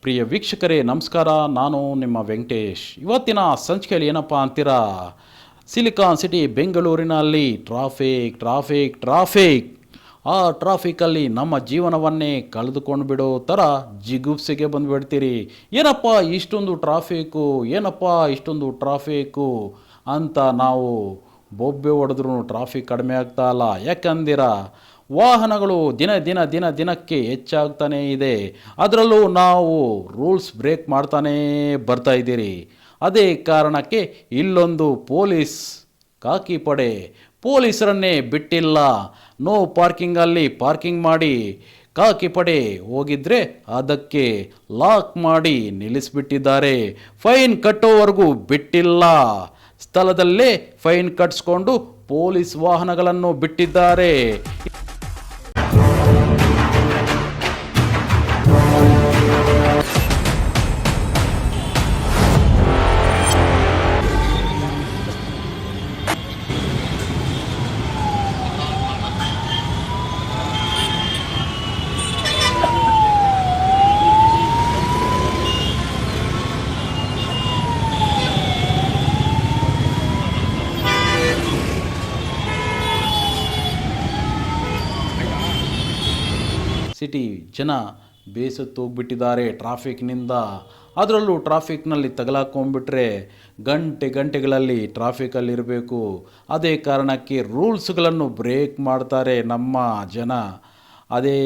ಪ್ರಿಯ ವೀಕ್ಷಕರೇ ನಮಸ್ಕಾರ. ನಾನು ನಿಮ್ಮ ವೆಂಕಟೇಶ್. ಇವತ್ತಿನ ಸಂಚಿಕೆಯಲ್ಲಿ ಏನಪ್ಪ ಅಂತೀರಾ, ಸಿಲಿಕಾನ್ ಸಿಟಿ ಬೆಂಗಳೂರಿನಲ್ಲಿ ಟ್ರಾಫಿಕ್ ಆ ಟ್ರಾಫಿಕಲ್ಲಿ ನಮ್ಮ ಜೀವನವನ್ನೇ ಕಳೆದುಕೊಂಡು ಬಿಡೋ ಥರ ಜಿಗುಪ್ಸೆಗೆ ಬಂದುಬಿಡ್ತೀರಿ. ಏನಪ್ಪ ಇಷ್ಟೊಂದು ಟ್ರಾಫಿಕ್ಕು ಅಂತ ನಾವು ಬೊಬ್ಬೆ ಹೊಡೆದ್ರೂ ಟ್ರಾಫಿಕ್ ಕಡಿಮೆ ಆಗ್ತಾ ಇಲ್ಲ. ಯಾಕಂದಿರ ವಾಹನಗಳು ದಿನಕ್ಕೆ ಹೆಚ್ಚಾಗ್ತಾನೇ ಇದೆ. ಅದರಲ್ಲೂ ನಾವು ರೂಲ್ಸ್ ಬ್ರೇಕ್ ಮಾಡ್ತಾನೇ ಬರ್ತಾ ಇದ್ದೀರಿ. ಅದೇ ಕಾರಣಕ್ಕೆ ಇಲ್ಲೊಂದು ಪೊಲೀಸ್ ಖಾಕಿ ಪಡೆ ಪೊಲೀಸರನ್ನೇ ಬಿಟ್ಟಿಲ್ಲ. ನೋ ಪಾರ್ಕಿಂಗಲ್ಲಿ ಪಾರ್ಕಿಂಗ್ ಮಾಡಿ ಖಾಕಿ ಪಡೆ ಹೋಗಿದ್ರೆ ಅದಕ್ಕೆ ಲಾಕ್ ಮಾಡಿ ನಿಲ್ಲಿಸಿಬಿಟ್ಟಿದ್ದಾರೆ. ಫೈನ್ ಕಟ್ಟೋವರೆಗೂ ಬಿಟ್ಟಿಲ್ಲ. ಸ್ಥಳದಲ್ಲೇ ಫೈನ್ ಕಟ್ಟಿಸ್ಕೊಂಡು ಪೊಲೀಸ್ ವಾಹನಗಳನ್ನು ಬಿಟ್ಟಿದ್ದಾರೆ. ಸಿಟಿ ಜನ ಬೇಸತ್ತೋಗ್ಬಿಟ್ಟಿದ್ದಾರೆ ಟ್ರಾಫಿಕ್ನಿಂದ. ಅದರಲ್ಲೂ ಟ್ರಾಫಿಕ್ನಲ್ಲಿ ತಗಲಾಕೊಂಡ್ಬಿಟ್ರೆ ಗಂಟೆಗಳಲ್ಲಿ ಟ್ರಾಫಿಕಲ್ಲಿರಬೇಕು. ಅದೇ ಕಾರಣಕ್ಕೆ ರೂಲ್ಸ್ಗಳನ್ನು ಬ್ರೇಕ್ ಮಾಡ್ತಾರೆ ನಮ್ಮ ಜನ. ಅದೇ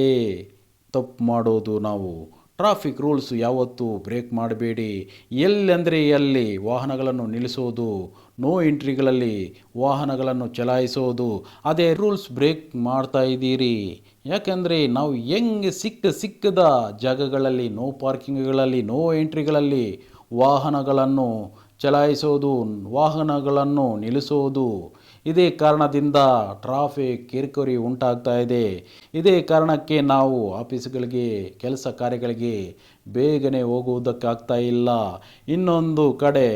ತಪ್ಪು ಮಾಡೋದು ನಾವು. ಟ್ರಾಫಿಕ್ ರೂಲ್ಸ್ ಯಾವತ್ತೂ ಬ್ರೇಕ್ ಮಾಡಬೇಡಿ. ಎಲ್ಲೆಂದರೆ ಎಲ್ಲಿ ವಾಹನಗಳನ್ನು ನಿಲ್ಲಿಸೋದು, ನೋ ಎಂಟ್ರಿಗಳಲ್ಲಿ ವಾಹನಗಳನ್ನು ಚಲಾಯಿಸೋದು, ಅದೇ ರೂಲ್ಸ್ ಬ್ರೇಕ್ ಮಾಡ್ತಾ ಇದ್ದೀರಿ. ಯಾಕೆಂದರೆ ನಾವು ಹೆಂಗೆ ಸಿಕ್ಕದ ಜಾಗಗಳಲ್ಲಿ, ನೋ ಪಾರ್ಕಿಂಗ್ಗಳಲ್ಲಿ, ನೋ ಎಂಟ್ರಿಗಳಲ್ಲಿ ವಾಹನಗಳನ್ನು ಚಲಾಯಿಸೋದು, ವಾಹನಗಳನ್ನು ನಿಲ್ಲಿಸೋದು. ಇದೇ ಕಾರಣದಿಂದ ಟ್ರಾಫಿಕ್ ಕಿರಿಕಿರಿ ಉಂಟಾಗ್ತಾ ಇದೆ. ಇದೇ ಕಾರಣಕ್ಕೆ ನಾವು ಆಫೀಸ್ಗಳಿಗೆ, ಕೆಲಸ ಕಾರ್ಯಗಳಿಗೆ ಬೇಗನೆ ಹೋಗುವುದಕ್ಕಾಗ್ತಾ ಇಲ್ಲ. ಇನ್ನೊಂದು ಕಡೆ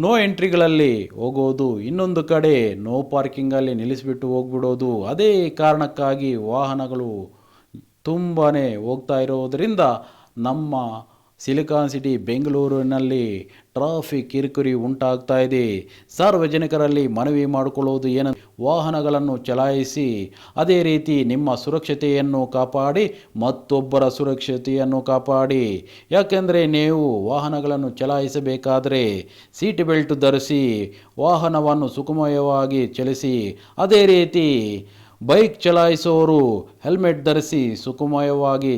ನೋ ಎಂಟ್ರಿಗಳಲ್ಲಿ ಹೋಗೋದು, ಇನ್ನೊಂದು ಕಡೆ ನೋ ಪಾರ್ಕಿಂಗಲ್ಲಿ ನಿಲ್ಲಿಸಿಬಿಟ್ಟು ಹೋಗ್ಬಿಡೋದು. ಅದೇ ಕಾರಣಕ್ಕಾಗಿ ವಾಹನಗಳು ತುಂಬಾ ಹೋಗ್ತಾ ಇರೋದರಿಂದ ನಮ್ಮ ಸಿಲಿಕಾನ್ ಸಿಟಿ ಬೆಂಗಳೂರಿನಲ್ಲಿ ಟ್ರಾಫಿಕ್ ಕಿರಿಕಿರಿ ಉಂಟಾಗ್ತಾ ಇದೆ. ಸಾರ್ವಜನಿಕರಲ್ಲಿ ಮನವಿ ಮಾಡಿಕೊಳ್ಳೋದು ಏನಂದರೆ, ವಾಹನಗಳನ್ನು ಚಲಾಯಿಸಿ ಅದೇ ರೀತಿ ನಿಮ್ಮ ಸುರಕ್ಷತೆಯನ್ನು ಕಾಪಾಡಿ, ಮತ್ತೊಬ್ಬರ ಸುರಕ್ಷತೆಯನ್ನು ಕಾಪಾಡಿ. ಯಾಕೆಂದರೆ ನೀವು ವಾಹನಗಳನ್ನು ಚಲಾಯಿಸಬೇಕಾದರೆ ಸೀಟ್ ಬೆಲ್ಟ್ ಧರಿಸಿ ವಾಹನವನ್ನು ಸುಖಮಯವಾಗಿ ಚಲಿಸಿ. ಅದೇ ರೀತಿ ಬೈಕ್ ಚಲಾಯಿಸೋರು ಹೆಲ್ಮೆಟ್ ಧರಿಸಿ ಸುಖಮಯವಾಗಿ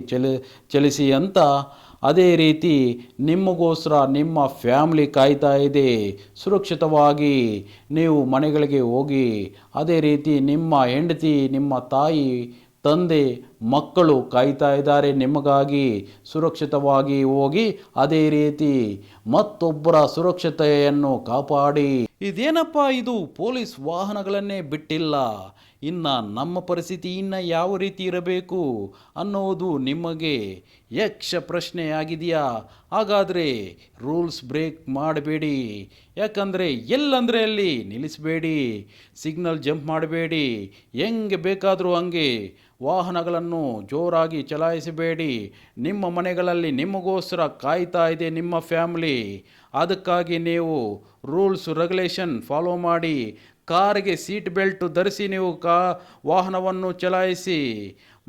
ಚಲಿಸಿ ಅಂತ. ಅದೇ ರೀತಿ ನಿಮಗೋಸ್ಕರ ನಿಮ್ಮ ಫ್ಯಾಮ್ಲಿ ಕಾಯ್ತಾ ಇದೆ. ಸುರಕ್ಷಿತವಾಗಿ ನೀವು ಮನೆಗಳಿಗೆ ಹೋಗಿ. ಅದೇ ರೀತಿ ನಿಮ್ಮ ಹೆಂಡತಿ, ನಿಮ್ಮ ತಾಯಿ, ತಂದೆ, ಮಕ್ಕಳು ಕಾಯ್ತಾ ಇದ್ದಾರೆ ನಿಮಗಾಗಿ. ಸುರಕ್ಷಿತವಾಗಿ ಹೋಗಿ. ಅದೇ ರೀತಿ ಮತ್ತೊಬ್ಬರ ಸುರಕ್ಷತೆಯನ್ನು ಕಾಪಾಡಿ. ಇದೇನಪ್ಪ ಇದು, ಪೊಲೀಸ್ ವಾಹನಗಳನ್ನೇ ಬಿಟ್ಟಿಲ್ಲ, ಇನ್ನು ನಮ್ಮ ಪರಿಸ್ಥಿತಿ ಇನ್ನು ಯಾವ ರೀತಿ ಇರಬೇಕು ಅನ್ನೋದು ನಿಮಗೆ ಯಕ್ಷ ಪ್ರಶ್ನೆ ಆಗಿದೆಯಾ? ಹಾಗಾದರೆ ರೂಲ್ಸ್ ಬ್ರೇಕ್ ಮಾಡಬೇಡಿ. ಯಾಕಂದರೆ ಎಲ್ಲಂದರೆ ಅಲ್ಲಿ ನಿಲ್ಲಿಸಬೇಡಿ, ಸಿಗ್ನಲ್ ಜಂಪ್ ಮಾಡಬೇಡಿ, ಹೆಂಗೆ ಬೇಕಾದರೂ ಹಂಗೆ ವಾಹನಗಳನ್ನು ಜೋರಾಗಿ ಚಲಾಯಿಸಬೇಡಿ. ನಿಮ್ಮ ಮನೆಗಳಲ್ಲಿ ನಿಮಗೋಸ್ಕರ ಕಾಯ್ತಾ ಇದೆ ನಿಮ್ಮ ಫ್ಯಾಮ್ಲಿ. ಅದಕ್ಕಾಗಿ ನೀವು ರೂಲ್ಸ್ ರೆಗ್ಯುಲೇಷನ್ ಫಾಲೋ ಮಾಡಿ. ಕಾರಿಗೆ ಸೀಟ್ ಬೆಲ್ಟ್ ಧರಿಸಿ ನೀವು ವಾಹನವನ್ನು ಚಲಾಯಿಸಿ.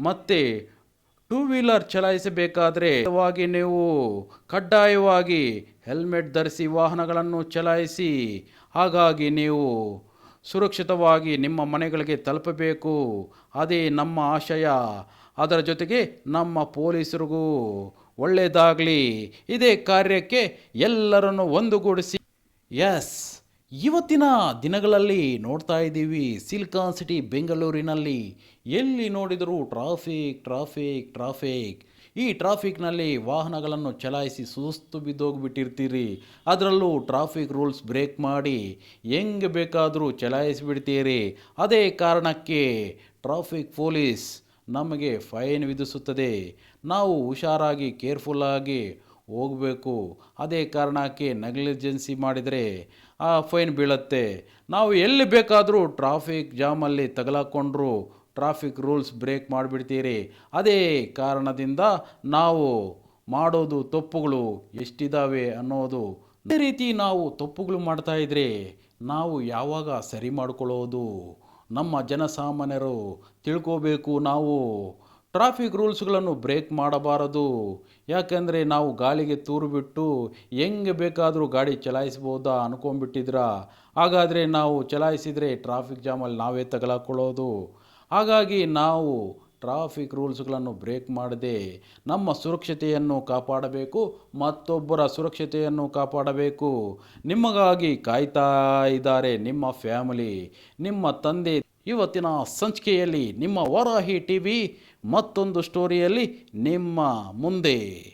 ಮತ್ತು ಟೂ ವೀಲರ್ ಚಲಾಯಿಸಬೇಕಾದ್ರೆ ನೀವು ಕಡ್ಡಾಯವಾಗಿ ಹೆಲ್ಮೆಟ್ ಧರಿಸಿ ವಾಹನಗಳನ್ನು ಚಲಾಯಿಸಿ. ಹಾಗಾಗಿ ನೀವು ಸುರಕ್ಷಿತವಾಗಿ ನಿಮ್ಮ ಮನೆಗಳಿಗೆ ತಲುಪಬೇಕು. ಅದೇ ನಮ್ಮ ಆಶಯ. ಅದರ ಜೊತೆಗೆ ನಮ್ಮ ಪೊಲೀಸರಿಗೂ ಒಳ್ಳೆಯದಾಗಲಿ. ಇದೇ ಕಾರ್ಯಕ್ಕೆ ಎಲ್ಲರನ್ನು ಒಂದುಗೂಡಿಸಿ. ಇವತ್ತಿನ ದಿನಗಳಲ್ಲಿ ನೋಡ್ತಾ ಇದ್ದೀವಿ, ಸಿಲಿಕಾನ್ ಸಿಟಿ ಬೆಂಗಳೂರಿನಲ್ಲಿ ಎಲ್ಲಿ ನೋಡಿದರೂ ಟ್ರಾಫಿಕ್. ಈ ಟ್ರಾಫಿಕ್ನಲ್ಲಿ ವಾಹನಗಳನ್ನು ಚಲಾಯಿಸಿ ಸುಸ್ತು ಬಿದ್ದೋಗ್ಬಿಟ್ಟಿರ್ತೀರಿ. ಅದರಲ್ಲೂ ಟ್ರಾಫಿಕ್ ರೂಲ್ಸ್ ಬ್ರೇಕ್ ಮಾಡಿ ಹೆಂಗೆ ಬೇಕಾದರೂ ಚಲಾಯಿಸಿಬಿಡ್ತೀರಿ. ಅದೇ ಕಾರಣಕ್ಕೆ ಟ್ರಾಫಿಕ್ ಪೊಲೀಸ್ ನಮಗೆ ಫೈನ್ ವಿಧಿಸುತ್ತದೆ. ನಾವು ಹುಷಾರಾಗಿ ಕೇರ್ಫುಲ್ಲಾಗಿ ಹೋಗಬೇಕು. ಅದೇ ಕಾರಣಕ್ಕೆ ನೆಗ್ಲಿಜೆನ್ಸಿ ಮಾಡಿದರೆ ಆ ಫೈನ್ ಬೀಳುತ್ತೆ. ನಾವು ಎಲ್ಲಿ ಬೇಕಾದರೂ ಟ್ರಾಫಿಕ್ ಜಾಮಲ್ಲಿ ತಗಲಾಕೊಂಡ್ರು ಟ್ರಾಫಿಕ್ ರೂಲ್ಸ್ ಬ್ರೇಕ್ ಮಾಡಿಬಿಡ್ತೀರಿ. ಅದೇ ಕಾರಣದಿಂದ ನಾವು ಮಾಡೋದು ತಪ್ಪುಗಳು ಎಷ್ಟಿದ್ದಾವೆ ಅನ್ನೋದು. ಅದೇ ರೀತಿ ನಾವು ತಪ್ಪುಗಳು ಮಾಡ್ತಾ ಇದ್ರೆ ನಾವು ಯಾವಾಗ ಸರಿ ಮಾಡಿಕೊಳ್ಳೋದು? ನಮ್ಮ ಜನಸಾಮಾನ್ಯರು ತಿಳ್ಕೋಬೇಕು. ನಾವು ಟ್ರಾಫಿಕ್ ರೂಲ್ಸ್ಗಳನ್ನು ಬ್ರೇಕ್ ಮಾಡಬಾರದು. ಯಾಕೆಂದರೆ ನಾವು ಗಾಳಿಗೆ ತೂರು ಬಿಟ್ಟು ಹೆಂಗೆ ಬೇಕಾದರೂ ಗಾಡಿ ಚಲಾಯಿಸ್ಬೋದಾ ಅನ್ಕೊಂಡ್ಬಿಟ್ಟಿದ್ರ? ಹಾಗಾದರೆ ನಾವು ಚಲಾಯಿಸಿದರೆ ಟ್ರಾಫಿಕ್ ಜಾಮಲ್ಲಿ ನಾವೇ ತಗಲಾಕೊಳ್ಳೋದು. ಹಾಗಾಗಿ ನಾವು ಟ್ರಾಫಿಕ್ ರೂಲ್ಸ್ಗಳನ್ನು ಬ್ರೇಕ್ ಮಾಡದೆ ನಮ್ಮ ಸುರಕ್ಷತೆಯನ್ನು ಕಾಪಾಡಬೇಕು, ಮತ್ತೊಬ್ಬರ ಸುರಕ್ಷತೆಯನ್ನು ಕಾಪಾಡಬೇಕು. ನಿಮಗಾಗಿ ಕಾಯ್ತಾ ಇದ್ದಾರೆ ನಿಮ್ಮ ಫ್ಯಾಮಿಲಿ, ನಿಮ್ಮ ತಂದೆ. ಇವತ್ತಿನ ಸಂಚಿಕೆಯಲ್ಲಿ ನಿಮ್ಮ ವಾರಾಹಿ ಟಿವಿ ಮತ್ತೊಂದು ಸ್ಟೋರಿಯಲ್ಲಿ ನಿಮ್ಮ ಮುಂದೆ.